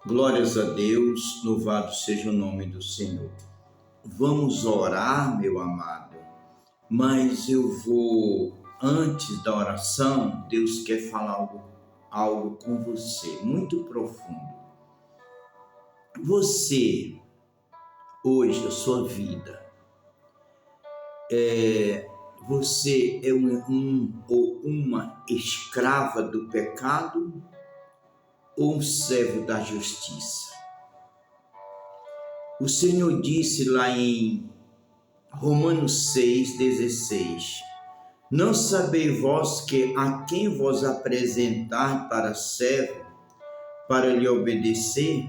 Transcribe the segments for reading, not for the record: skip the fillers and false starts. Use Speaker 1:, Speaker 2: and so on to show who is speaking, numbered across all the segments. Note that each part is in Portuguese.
Speaker 1: Glórias a Deus, louvado seja o nome do Senhor. Vamos orar, meu amado, mas antes da oração, Deus quer falar algo com você, muito profundo. Você, hoje, a sua vida, você é ou uma escrava do pecado ou um servo da justiça? O Senhor disse lá em Romanos 6,16: Não sabeis vós que a quem vos apresentar para servo, para lhe obedecer,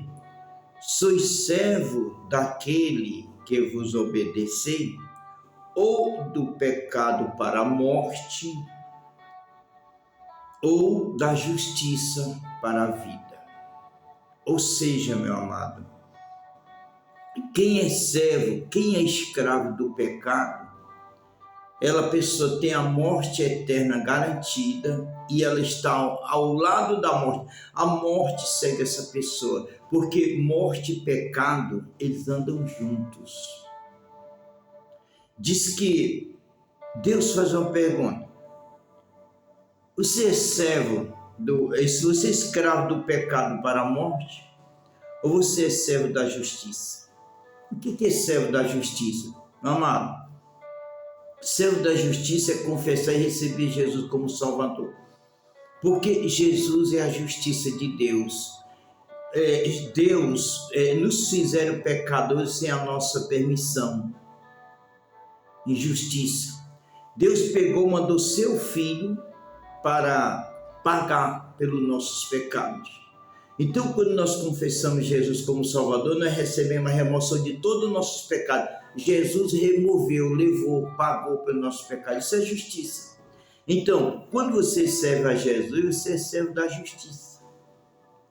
Speaker 1: sois servo daquele que vos obedecer, ou do pecado para a morte, ou da justiça para a vida. Ou seja, meu amado, quem é servo, quem é escravo do pecado, a pessoa tem a morte eterna garantida e ela está ao lado da morte. A morte segue essa pessoa, porque morte e pecado, eles andam juntos. Diz que Deus faz uma pergunta: você é servo, se você é escravo do pecado para a morte, ou você é servo da justiça? O que é servo da justiça? Meu amado, servo da justiça é confessar e receber Jesus como Salvador. Porque Jesus é a justiça de Deus. Deus nos fizeram pecadores sem a nossa permissão. Injustiça. Deus mandou seu Filho para pagar pelos nossos pecados. Então, quando nós confessamos Jesus como Salvador, nós recebemos a remoção de todos os nossos pecados. Jesus removeu, levou, pagou pelos nossos pecados. Isso é justiça. Então, quando você serve a Jesus, você é servo da justiça.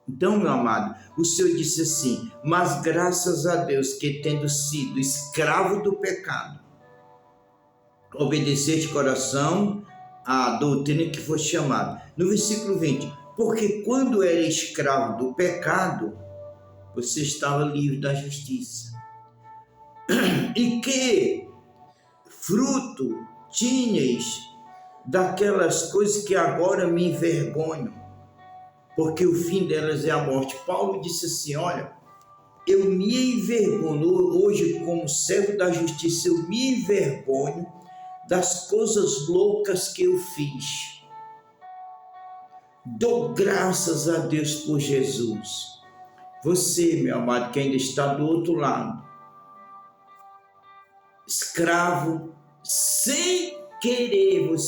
Speaker 1: Então, meu amado, o Senhor disse assim: mas graças a Deus que, tendo sido escravo do pecado, obedecer de coração a doutrina que foi chamada. No versículo 20: porque quando era escravo do pecado, você estava livre da justiça. E que fruto tinhas daquelas coisas que agora me envergonham, porque o fim delas é a morte. Paulo disse assim: olha, eu me envergonho, hoje como servo da justiça, eu me envergonho das coisas loucas que eu fiz. Dou graças a Deus por Jesus. Você, meu amado, que ainda está do outro lado, escravo, sem querer,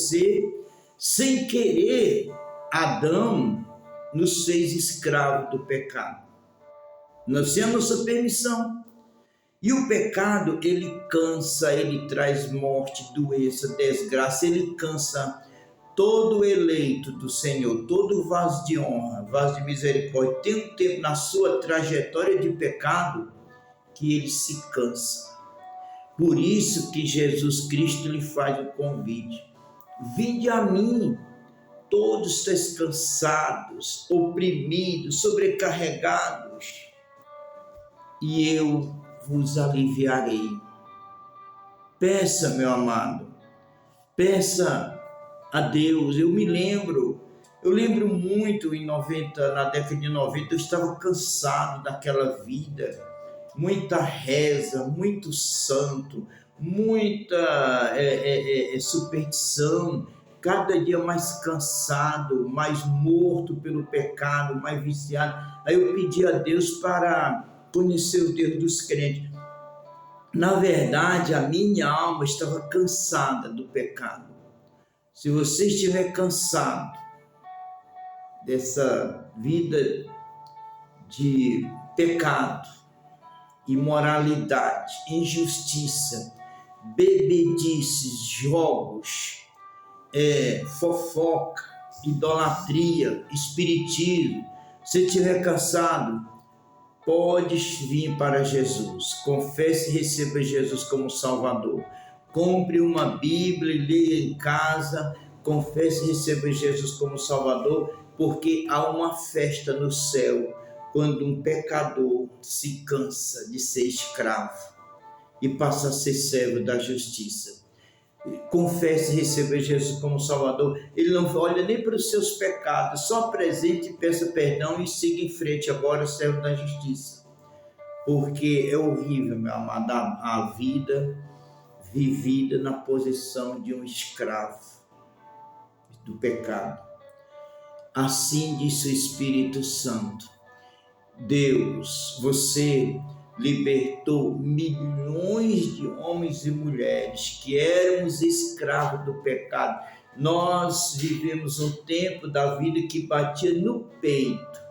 Speaker 1: Adão nos fez escravo do pecado. Nós temos a nossa permissão. E o pecado, ele cansa, ele traz morte, doença, desgraça, ele cansa todo eleito do Senhor, todo vaso de honra, vaso de misericórdia. Tem um tempo na sua trajetória de pecado que ele se cansa. Por isso que Jesus Cristo lhe faz o convite: vinde a mim, todos estáis cansados, oprimidos, sobrecarregados, e eu vos aliviarei. Peça, meu amado, peça a Deus. Eu lembro muito na década de 90, eu estava cansado daquela vida, muita reza, muito santo, muita superstição, cada dia mais cansado, mais morto pelo pecado, mais viciado. Aí eu pedi a Deus para conhecer o Deus dos crentes. Na verdade, a minha alma estava cansada do pecado. Se você estiver cansado dessa vida de pecado, imoralidade, injustiça, bebedices, jogos, fofoca, idolatria, espiritismo, se estiver cansado, pode vir para Jesus. Confesse e receba Jesus como Salvador. Compre uma Bíblia e leia em casa. Confesse e receba Jesus como Salvador, porque há uma festa no céu quando um pecador se cansa de ser escravo e passa a ser servo da justiça. Confessa e receba Jesus como Salvador, ele não olha nem para os seus pecados, só apresente e peça perdão e siga em frente agora, servo da justiça. Porque é horrível, meu amado, a vida vivida na posição de um escravo do pecado. Assim diz o Espírito Santo. Deus, você libertou milhões de homens e mulheres que éramos escravos do pecado. Nós vivemos um tempo da vida que batia no peito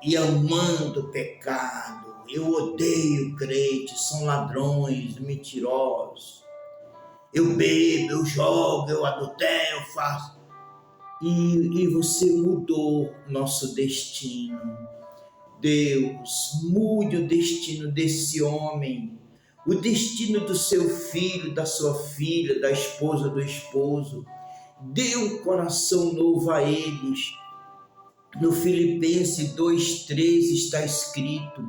Speaker 1: e amando o pecado. Eu odeio crentes, são ladrões, mentirosos. Eu bebo, eu jogo, eu adultero, eu faço. E você mudou nosso destino. Deus, mude o destino desse homem, o destino do seu filho, da sua filha, da esposa, do esposo. Dê um coração novo a eles. No Filipenses 2:13 está escrito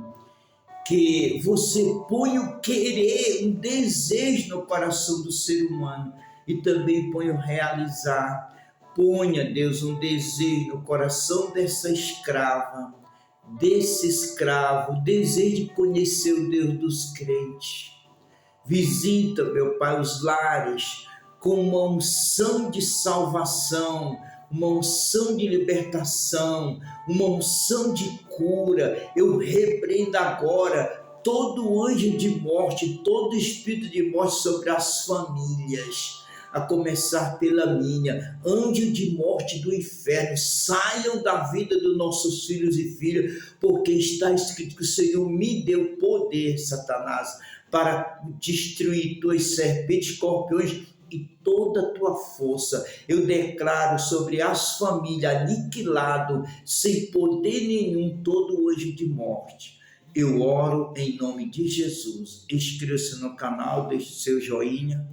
Speaker 1: que você põe o querer, um desejo no coração do ser humano e também põe o realizar. Ponha, Deus, um desejo no coração dessa escrava, desse escravo, desejo de conhecer o Deus dos crentes. Visita, meu Pai, os lares com uma unção de salvação, uma unção de libertação, uma unção de cura. Eu repreendo agora todo anjo de morte, todo espírito de morte sobre as famílias, a começar pela minha. Anjo de morte do inferno, saiam da vida dos nossos filhos e filhas, porque está escrito que o Senhor me deu poder, Satanás, para destruir tuas serpentes, escorpiões e toda a tua força. Eu declaro sobre as famílias aniquilado, sem poder nenhum, todo anjo de morte. Eu oro em nome de Jesus. Inscreva-se no canal, deixe seu joinha.